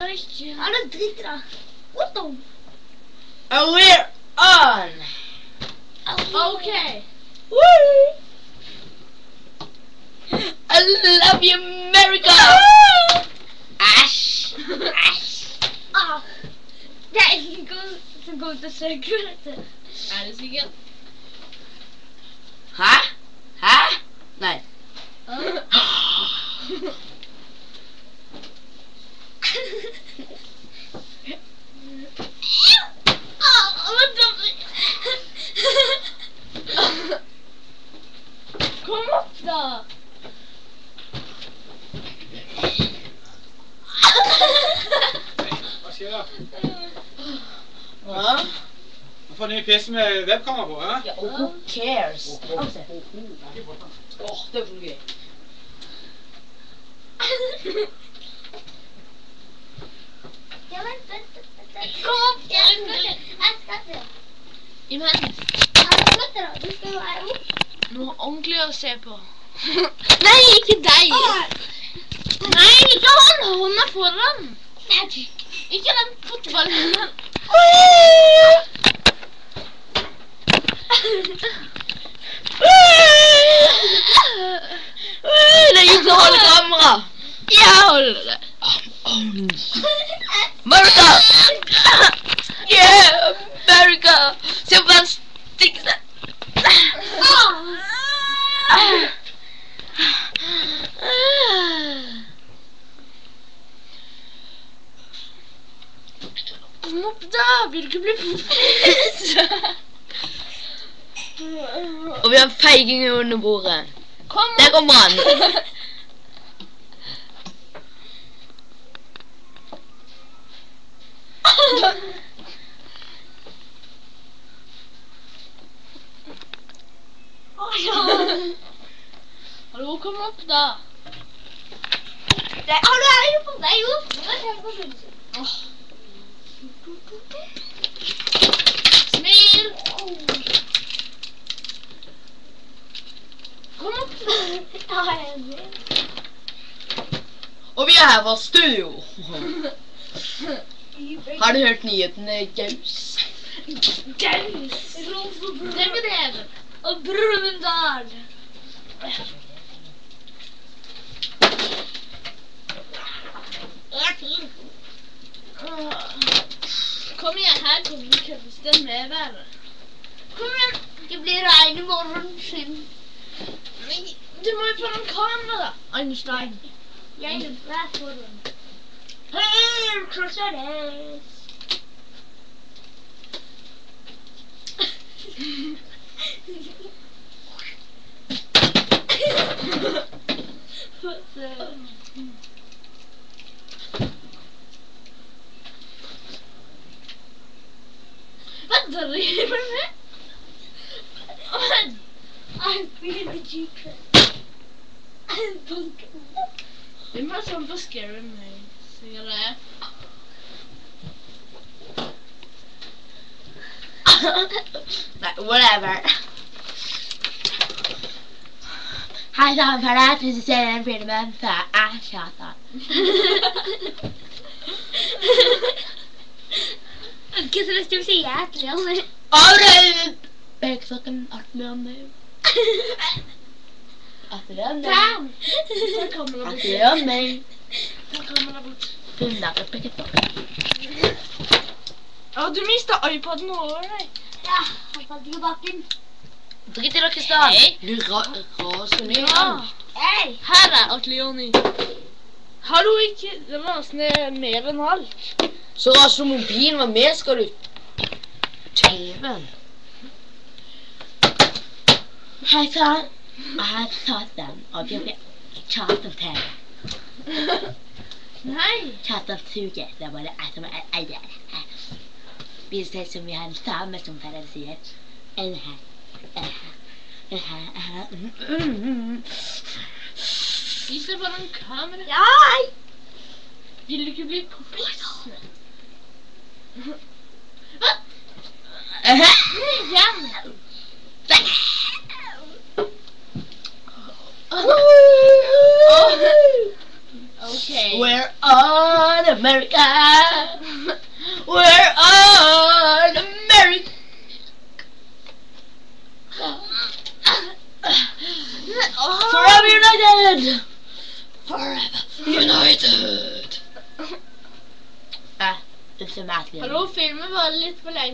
Alle driter da. What the? And we're on! Okay. Woo! I love you, America! Ash! Ash! Ah. Det er ikke så godt å søke dette. Det sikkert? Hæ? Hæ? Nei. Kom opp da! Hva skjer da? Hva? Man får ny PC med webkamera på, ja? Ja, og who cares? Åh, Det er så gøy. Ja, vent. Kom opp, jeg skal se. Imens. Har du slått det da? Du skal jo være opp. Noe ordentlig å se på. Nei, ikke deg! Nei, ikke han! Hånda foran! Nei, Ikke den fotballen! Det er ingen som holder kamera! Jeg holder det! America! Yeah, America! Se på den styggeste! Kom opp da, vil du ikke bli fokus? Og vi har feiging under bordet. Kom Der opp! kommer han. Hallo, kom opp da! Hallo, jeg er jo på deg, jo. Smil! Kom opp da! Ja, jeg er med. Og vi er her fra studio. Har du hørt nyhetene, Gaus? Gaus. Det med det! Og Brumunddal. Kom igjen, her kommer vi kødeste med været. Kom igjen. Det blir regn i morgen, Skim. Men du må jo få noen kamera da, Einstein. Jeg er foran. Hei, Krosares. Hva driver du med? I'm feeling the G-Cred. I'm bunking. Vi må sånn på Scary May, sier det. Nei, whatever. Hei sann, for deg, hvis du ser den filmen, så er jeg Satan. Ikke så lyst til å si hjertelig, Anne. Alright! Beksokken, artig om det. Artig om det. Bam! Ta kamera bort. Artig om det. Ta kamera bort. Funnet beksokken. Ja, du mistet iPaden over deg. Ja, han falt i bakken. Dritt i dere, Kristian. Du raser ned. Ja. Hei! Her er Atlioni. Hallo, ikke ras ned mer enn alt. Så raser mobilen, hva mer skal du? TV-en. Hei sann. Jeg har Satan, og det blir Satan-TV. Nei. Satan-suget, det er bare jeg som eier det. Vi ser som vi har en same som færre sier. En her. Vis deg på den kamera. Ja! Vil du ikke bli poppis? Igjen. Okay. We're on America. We're all America. Forever United. Forever United. Det är så märkligt. Hallå, filmen var lite för länge.